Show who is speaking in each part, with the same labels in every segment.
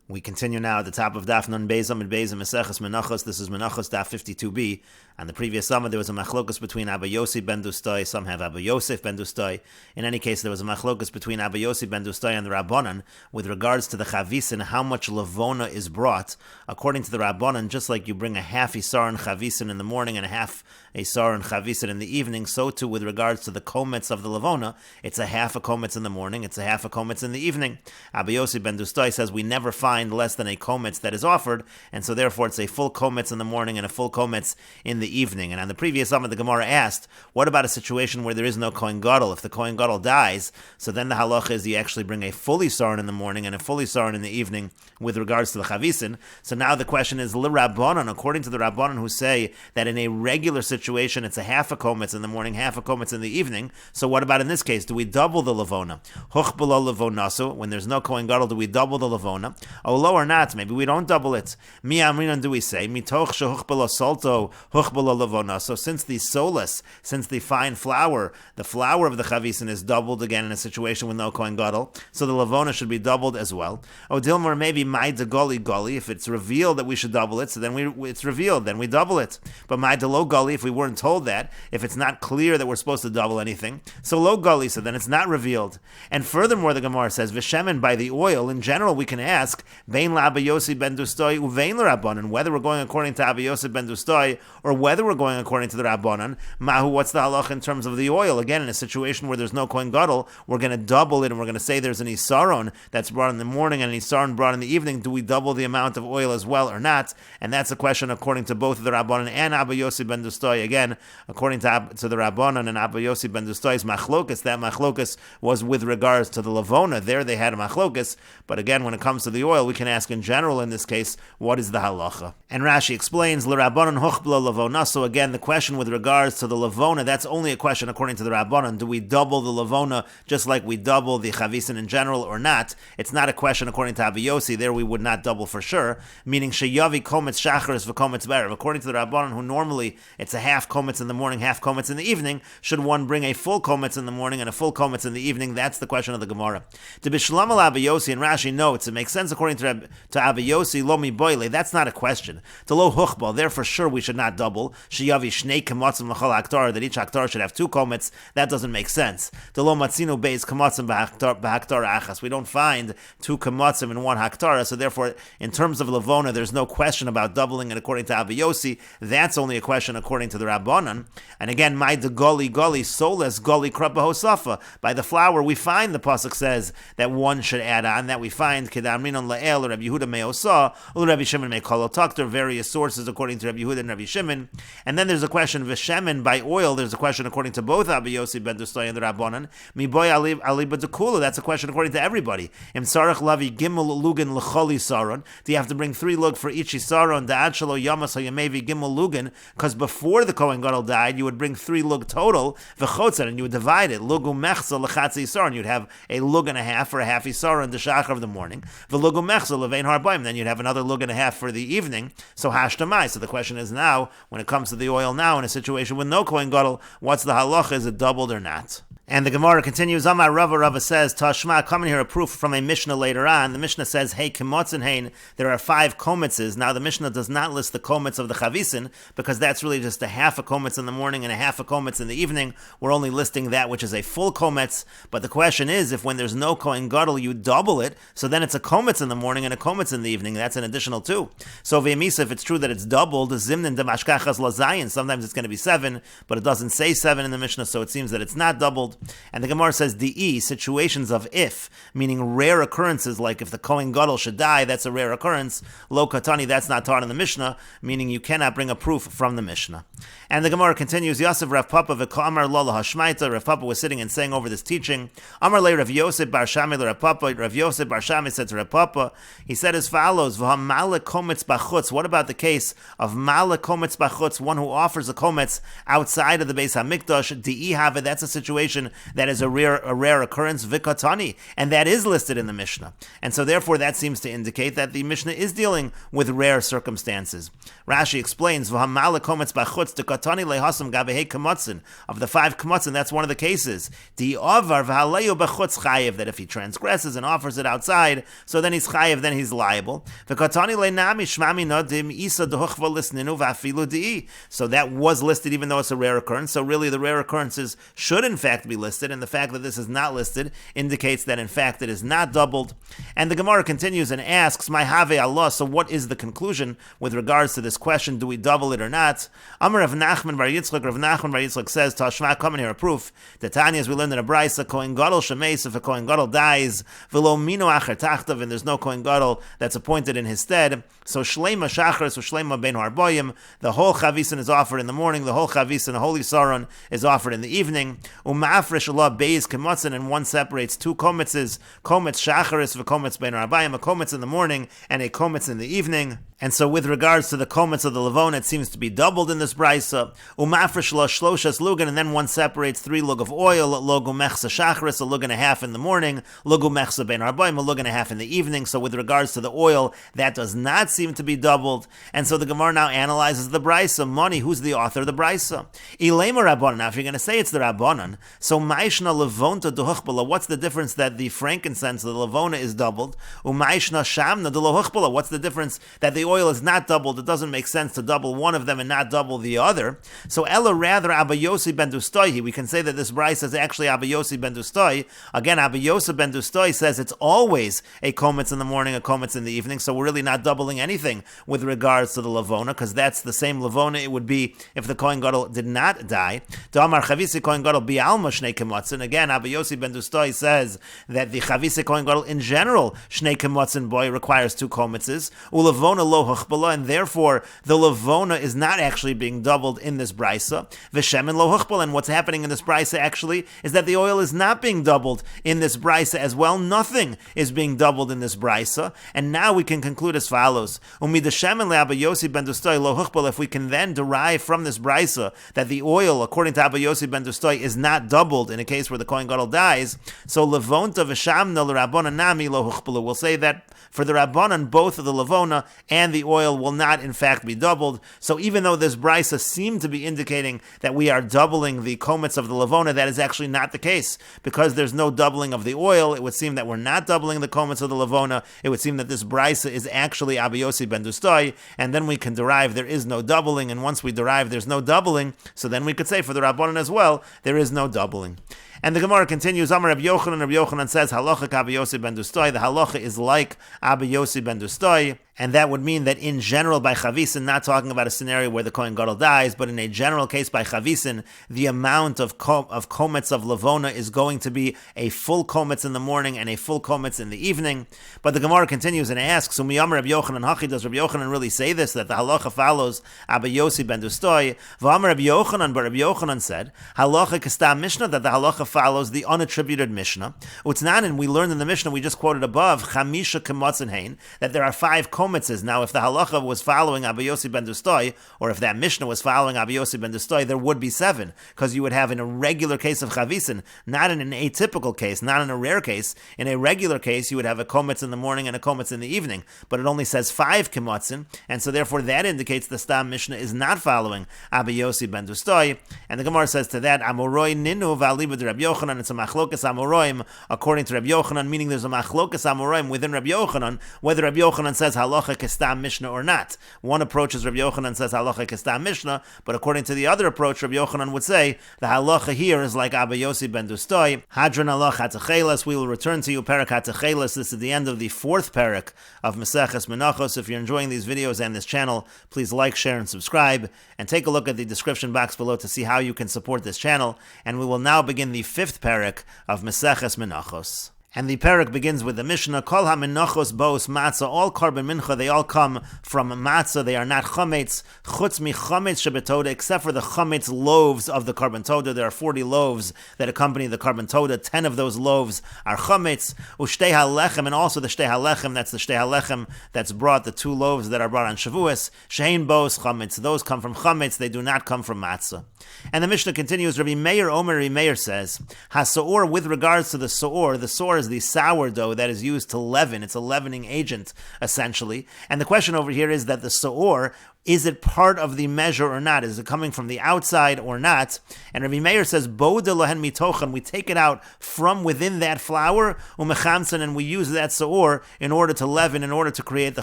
Speaker 1: We continue now at the top of Daf Nun Beis Amid Beis Meseches Menachos. This is Menachos Daf 52b. On the previous summer, there was a machlokus between Abba Yossi ben Dustoi. Some have Abba Yosef ben Dustoi. In any case, there was a machlokus between Abba Yossi ben Dustoi and the Rabbanan with regards to the chavisin, how much lavona is brought. According to the Rabbanan, just like you bring a half isar and chavisin in the morning and a half isar and chavisin in the evening, so too with regards to the kometz of the lavona, it's a half a kometz in the morning, it's a half a kometz in the evening. Abba Yossi ben Dustoi says we never find less than a kometz that is offered, and so therefore it's a full kometz in the morning and a full kometz in the evening. And on the previous summer, the Gemara asked, what about a situation where there is no Kohen Gadol? If the Kohen Gadol dies, so then the halacha is you actually bring a full isaron in the morning and a full isaron in the evening with regards to the chavisin. So now the question is, l'Rabbanan, according to the Rabbanan who say that in a regular situation it's a half a kometz in the morning, half a kometz in the evening, so what about in this case? Do we double the lavona? Huch b'lo lavonasu, when there's no Kohen Gadol, do we double the lavona? Olo or not, maybe we don't double it. Mi amrinan, do we say, mitoch shehuch b'lo solto, huch b'lo lavona. So since the solus, since the fine flour, the flour of the chavisin is doubled again in a situation with no Kohen Gadol, so the lavona should be doubled as well. O dilmar, maybe my de goli, if it's revealed that we should double it, so then it's revealed, then we double it. But my de lo goli, if we weren't told that, if it's not clear that we're supposed to double anything, so lo goli, so then it's not revealed. And furthermore, the Gemara says, v'shemen, by the oil, in general we can ask, vein la Abba Yossi ben Dustoi uvein l'Rabbanan, whether we're going according to Abba Yossi ben Dustoi, or whether we're going according to the Rabbanan. Mahu, what's the halach in terms of the oil? Again, in a situation where there's no Kohen Gadol, we're going to double it, and we're going to say there's an isaron that's brought in the morning and an isaron brought in the evening. Do we double the amount of oil as well or not? And that's a question according to both the Rabbanan and Abba Yossi ben Dustoi. Again, according to the Rabbanan and Abba Yossi ben Dustoi's machlokas, that machlokas was with regards to the lavona. There they had a machlokas, but again, when it comes to the oil, we can ask in general in this case, what is the halacha? And Rashi explains, l'Rabbanan huch b'lo lavona. So again, the question with regards to the lavona, that's only a question according to the Rabbanan. Do we double the lavona just like we double the chavisin in general or not? It's not a question according to Abba Yossi. There we would not double for sure, meaning sheyavi kometz shacharis v'kometz berev. According to the Rabbanan, who normally it's a half kometz in the morning, half kometz in the evening, should one bring a full kometz in the morning and a full kometz in the evening? That's the question of the Gemara. To bishlam al Abba Yossi, and Rashi notes, it makes sense according to Abba Yossi, lo mi boile, that's not a question. To lo huchbal, there for sure we should not double. Sheyavi shnei kamotzim l'chol haktar, that each haktar should have two kometz. That doesn't make sense. To lo matzinu beis kamotzim b'haktar achas. We don't find two kamotzim in one haktar, so therefore, in terms of lavona, there's no question about doubling it according to Abba Yossi. That's only a question according to the Rabbanan. And again, my de goli soles goli krapa hosafa. By the flour, we find the pasuk says that one should add on. That we find kedamrinon lael or Rabbi Yehuda meosa or Rabbi Shimon meikolo takter. Various sources according to Rabbi Yehuda and Rabbi Shimon. And then there's a question of v'shemen by oil. There's a question according to both Abba Yossi ben Dustoi and the Rabbanan. Mi boy ali b'dekula. That's a question according to everybody. Im sarach lavi gimel lugan l'choli saron. Do you have to bring 3 lug for each isaron? Da'ad shelo yamas hayamevi gimel lugan. Because before the Kohen Gadol died, you would bring 3 lug total v'chotzar, and you would divide it. Lugu mechza l'chatzi isaron. You'd have a lug and a half for a half isaron the shachar of the morning. V'lugu mechza l'vein harbaim. Then you'd have another lug and a half for the evening. So hashtamai. So the question is now, when it comes to the oil now, in a situation with no Kohen Gadol, what's the halacha? Is it doubled or not? And the Gemara continues, Amar Rava says, Tashma, coming here a proof from a Mishnah later on. The Mishnah says, hey, kimotz and hein, there are 5 kometzes. Now the Mishnah does not list the kometz of the chavisin, because that's really just a half a kometz in the morning and a half a kometz in the evening. We're only listing that which is a full kometz. But the question is, if when there's no Kohen Gadol, you double it, so then it's a kometz in the morning and a kometz in the evening. That's an additional 2. So v'emisa, if it's true that it's doubled, zimnin demashkachas lazayin, sometimes it's going to be 7, but it doesn't say 7 in the Mishnah, so it seems that it's not doubled. And the Gemara says the situations of if, meaning rare occurrences, like if the Kohen Gadol should die, that's a rare occurrence. Lo katani, that's not taught in the Mishnah, meaning you cannot bring a proof from the Mishnah. And the Gemara continues, Yosef Rav Papa v'Amar lo lahashmaita. Rav Papa was sitting and saying over this teaching. Amar le Rav Yosef bar Shami le Rav Papa. Rav Yosef bar Shami said to Rav Papa, he said as follows, V'hamale kometz bachutz. What about the case of male kometz bachutz, one who offers a kometz outside of the Beis HaMikdash? Di'i have, that's a situation that is a rare occurrence, vikatani, and that is listed in the Mishnah. And so therefore that seems to indicate that the Mishnah is dealing with rare circumstances. Rashi explains, V'hamale kometz bachutz chutz to katani lehasam gabehe kamatzin. Of the 5 kamatzin, that's one of the cases. Di avar v'halayu b'chutz chayev, that if he transgresses and offers it outside, so then he's chayev, then he's liable. V'katani lehnami shmami nadim isa dehuchva lisninu v'afilu di'i. So that was listed even though it's a rare occurrence. So really the rare occurrences should in fact be listed, and the fact that this is not listed indicates that in fact it is not doubled. And the Gemara continues and asks, my have Allah, so what is the conclusion with regards to this question? Do we double it or not? Amar Rav Nachman bar Yitzchak, Rav Nachman bar Yitzchak says, Tashma, come in here a proof. The Tanya, as we learned in a brayso, Kohen Gadol shemeis, if a Kohen Gadol dies, v'lo mino acher tachtav, and there's no Kohen Gadol that's appointed in his stead, so shleima shachris, or shleima ben harboyim, the whole chavisin is offered in the morning, the whole chavisin, the holy saron, is offered in the evening. Umafresh Allah beis kematzin, and one separates 2 kometzes, kometz shacharis v'kometz ben harbayim, a kometz in the morning and a kometz in the evening. And so with regards to the kometz of the levona, it seems to be doubled in this brayso. Umafresh lo shloshas lugan, and then one separates 3 lug of oil, logu mechsa shachris, a lug and a half in the morning, logu mechsa ben harbayim, a lug and a half in the evening. So with regards to the oil, that does not seem to be doubled. And so the Gemara now analyzes the brayso. Moni, who's the author of the brayso? Ilema rabbanan. Now if you're going to say it's the rabbanan, so maishna levonta dehuchbala, what's the difference that the frankincense, the levona, is doubled? Umaishna shamna delohuchbala, what's the difference that the oil is not doubled? It doesn't make sense to double one of them and not double the other. So Ella, rather Abba Yossi ben Dustoi, we can say that this brayso is actually Abba Yossi ben Dustoi. Again, Abba Yossi ben Dustoi says it's always a kometz in the morning, a kometz in the evening, so we're really not doubling anything with regards to the levona, because that's the same levona it would be if the Kohen Gadol did not die. Damar Chavisi Kohen Gadol bi'alma shnei kemotzin. Again, Abba Yossi ben Dustoi says that the Chavisi Kohen Gadol in general, shnei kemotzin boy, requires 2 kometzes. Ulevona lo huchbala, and therefore the levona is not actually being doubled in this brayso. V'shemen lo huchbala, and what's happening in this brayso actually is that the oil is not being doubled in this brayso as well. Nothing is being doubled in this brayso. And now we can conclude as follows. Umidashemen le Abba Yossi ben Dustoi lo huchbala, if we can then derive from this brayso that the oil, according to Abba Yossi ben Dustoi, is not doubled in a case where the Kohen Gadol dies, so levonta v'shamna l'rabbanan nami lo huchbala, we'll say that for the rabbanan, both of the levona and the oil will not in fact be doubled. So even though this brayso seemed to be indicating that we are doubling the kometz of the levona, that is actually not the case. Because there's no doubling of the oil, it would seem that we're not doubling the kometz of the levona. It would seem that this brayso is actually Abba Yossi ben Dustoi, and then we can derive there is no doubling, and once we derive there's no doubling, so then we could say for the rabbanan as well, there is no doubling. And the Gemara continues, Amar Rabbi Yochanan says, Halacha Abba Yossi ben Dustoi, the halacha is like Abba Yossi ben Dustoi, and that would mean that in general by chavisin, not talking about a scenario where the Kohen Gadol dies, but in a general case by chavisin, the amount of kometz of levona is going to be a full kometz in the morning and a full kometz in the evening. But the Gemara continues and asks, Umiyam Rabbi Yochanan Hachi, does Rabbi Yochanan really say this, that the halacha follows Abba Yossi ben Dustoi? V'amar Rabbi Yochanan, but Rabbi Yochanan said, halacha kastam Mishnah, that the halacha follows the unattributed Mishnah. Utznanin, we learned in the Mishnah we just quoted above, chamisha kemotzin hein, that there are 5 kometzes. Now, if the halacha was following Abba Yossi ben Dustoi, or if that Mishnah was following Abba Yossi ben Dustoi, there would be 7, because you would have in a regular case of chavisin, not in an atypical case, not in a rare case. In a regular case, you would have a kometz in the morning and a kometz in the evening, but it only says 5 kemotzin, and so therefore that indicates the Stam Mishnah is not following Abba Yossi ben Dustoi. And the Gemara says to that, Amoroi ninu v'alibud Rabbi Yochanan, it's a machlokas Amoroim according to Rabbi Yochanan, meaning there's a machlokas Amoroim within Rabbi Yochanan, whether Rabbi Yochanan says halacha kestam Mishnah or not. One approach is Rabbi Yochanan says halacha kestam Mishnah, but according to the other approach, Rabbi Yochanan would say the halacha here is like Abba Yossi ben Dustoi. Hadran Allah Hatzachelas, we will return to you Perak Hatzachelas. This is the end of the 4th Perak of Meseches Menachos. If you're enjoying these videos and this channel, please like, share, and subscribe, and take a look at the description box below to see how you can support this channel. And we will now begin the 5th Perak of Meseches Menachos. And the parak begins with the Mishnah, Kol ha-menachos bos matzah, all carbon mincha, they all come from matzah, they are not chametz, chutz mi chametz shebetoda, except for the chametz loaves of the carbon toda. There are 40 loaves that accompany the carbon toda, 10 of those loaves are chametz, ushtei halechem, and also the shtei halechem, that's the shtei halechem that's brought, the 2 loaves that are brought on Shavuos, shein bos chametz, those come from chametz, they do not come from matzah. And the Mishnah continues, Rabbi Meir says, ha-so'or, with regards to the so'or is the sourdough that is used to leaven. It's a leavening agent, essentially. And the question over here is that the so'or is it part of the measure or not? Is it coming from the outside or not? And Rabbi Meir says, Bo de lohen mitochan, we take it out from within that flour, umechamsan, and we use that seor in order to leaven, in order to create the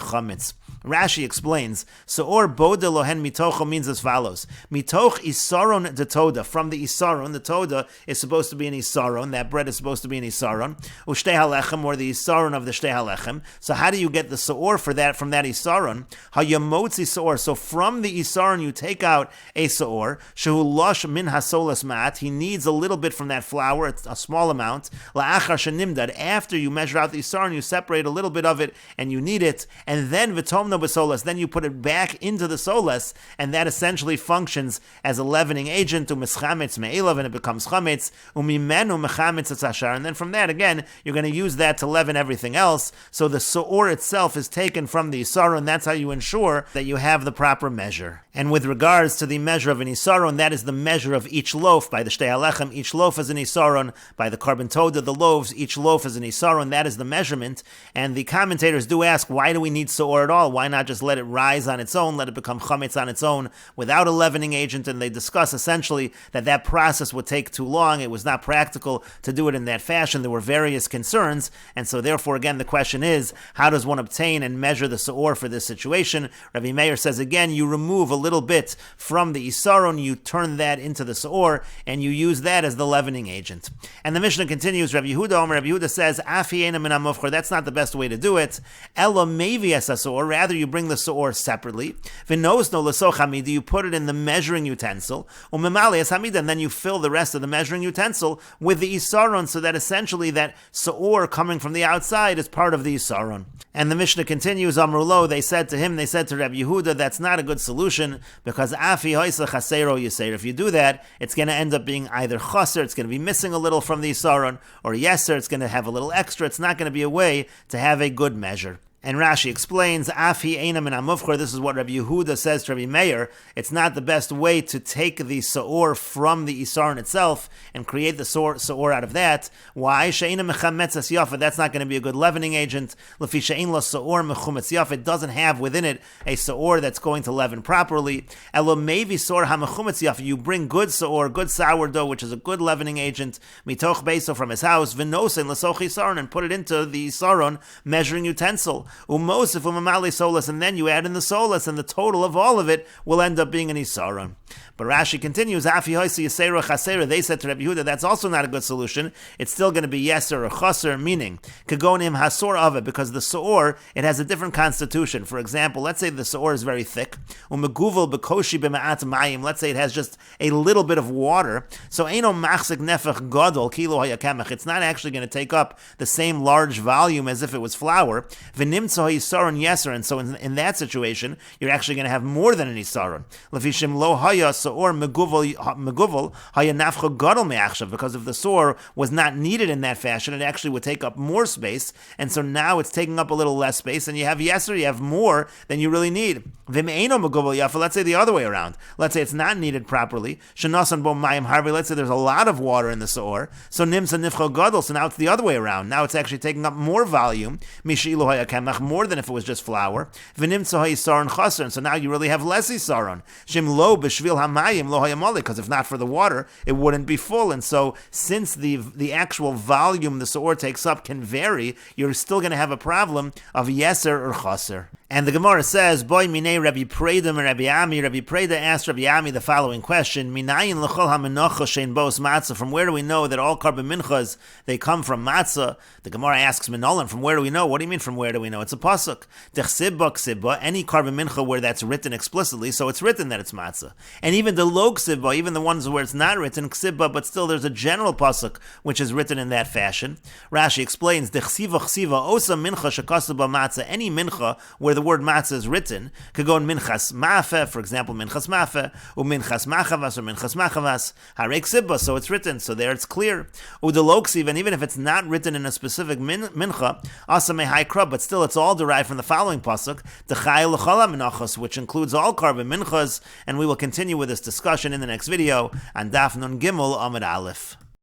Speaker 1: chametz. Rashi explains, seor bo de lohen mitocha means as follows. Mitoch isaron de toda, from the isaron, the toda is supposed to be an isaron, that bread is supposed to be an isaron, ushtei halechem, or the isaron of the shtei halechem. So how do you get the seor for that, from that isaron? Hayamotzi seor, so from the isaron you take out a seor, shehu losh min hasolas ma'at, he needs a little bit from that flour, it's a small amount, la'achar shenimdad, after you measure out the isaron, you separate a little bit of it, and you need it, and then v'tomno b'solas, then you put it back into the solas, and that essentially functions as a leavening agent, u'mischametz me'elav, and it becomes chametz, u'mimenu mechametz etzashar, and then from that, again, you're going to use that to leaven everything else, so the seor itself is taken from the isaron, and that's how you ensure that you have the proper measure. And with regards to the measure of an isaron, that is the measure of each loaf. By the shtei halechem, each loaf is an isaron. By the carbon toda, the loaves, each loaf is an isaron. That is the measurement. And the commentators do ask, why do we need seor at all? Why not just let it rise on its own, let it become chametz on its own without a leavening agent? And they discuss essentially that process would take too long. It was not practical to do it in that fashion. There were various concerns. And so therefore, again, the question is, how does one obtain and measure the seor for this situation? Rabbi Meir says, again, you remove a little bit from the isaron, you turn that into the seor, and you use that as the leavening agent. And the Mishnah continues, Rabbi Yehuda says, Afi eina min hamofcher, that's not the best way to do it. Ela mevi es haseor, rather you bring the seor separately. V'nosno l'soch hamida, you put it in the measuring utensil. Umemali es hamida, and then you fill the rest of the measuring utensil with the isaron, so that essentially that seor coming from the outside is part of the isaron. And the Mishnah continues, Amrulo, they said to Rabbi Yehuda, that's not a good solution, because afi hoisa chasero yiseir. If you do that, it's going to end up being either chaser, it's going to be missing a little from the isaron, or yeser, it's going to have a little extra. It's not going to be a way to have a good measure. And Rashi explains, Afi eina min hamofcher, this is what Rabbi Yehuda says to Rabbi Meir, it's not the best way to take the seor from the isaron itself and create the seor out of that. Why? She'eina mechametz es yafa, that's not going to be a good leavening agent. Lefi she'ein lo seor mechumetz yafa, it doesn't have within it a seor that's going to leaven properly. Elo mevi seor hamechumetz yafa, you bring good seor, good sourdough, which is a good leavening agent, mitoch beso from his house, v'nosen l'soch isaron, and put it into the isaron measuring utensil. Umosif umamali solas, and then you add in the solas, and the total of all of it will end up being an isaron. But Rashi continues, Afi hoisi yisera chasera, they said to Rabbi Yehuda, that's also not a good solution. It's still going to be yeser or chaser, meaning kagonim hasor ava, because the seor, it has a different constitution. For example, let's say the seor is very thick, umeguvel bekoshi b'ma'at mayim, let's say it has just a little bit of water, so eino machzik nefech gadol kilo hayakemach, it's not actually going to take up the same large volume as if it was flour, v'nimtzo hisaron yeser, and so in that situation, you're actually going to have more than an isaron. Lefishim lo hayas or meguvel hayanafcha gadol me'achshav, because if the seor was not needed in that fashion, it actually would take up more space, and so now it's taking up a little less space, and you have yeser, you have more than you really need. V'me'eno meguvel yafa, let's say the other way around. Let's say it's not needed properly. Shenasan bo mayim harvi, let's say there's a lot of water in the seor, so nimsa nifcha gadol, so now it's the other way around. Now it's actually taking up more volume, mishilu hayakemach, more than if it was just flour. V'nimsa hayisaron chaser, and so now you really have less isaron. Shim lo b'shvil hamayim lo hayamali, because if not for the water, it wouldn't be full. And so since the actual volume the seor takes up can vary, you're still going to have a problem of yeser or chaser. And the Gemara says, Boy minei Rabbi Preda and Rabbi Ami. Rabbi Preda asked Rabbi Ami the following question: Minayin l'chol hamenachos shein bos matzah. From where do we know that all carbon minchas they come from matzah? The Gemara asks Minolan, from where do we know? What do you mean from where do we know? It's a pasuk. Dechsibba ksibba, any carbon mincha where that's written explicitly, so it's written that it's matzah. And even the lo ksibba, even the ones where it's not written ksibba, but still there's a general pasuk which is written in that fashion. Rashi explains, Dechsiva ksiva osa mincha shekasaba matzah. Any mincha where the word matzah is written could go in minchas mafe, for example, minchas mafe, or minchas machavas, or minchas machavas, harek sibba, so it's written, so there it's clear. Udaloksiv, and even if it's not written in a specific mincha, asame haikra, but still it's all derived from the following pasuk, T'chai l'chala menachos, which includes all carbon minchas, and we will continue with this discussion in the next video on Daf Nun Gimel Amud Aleph.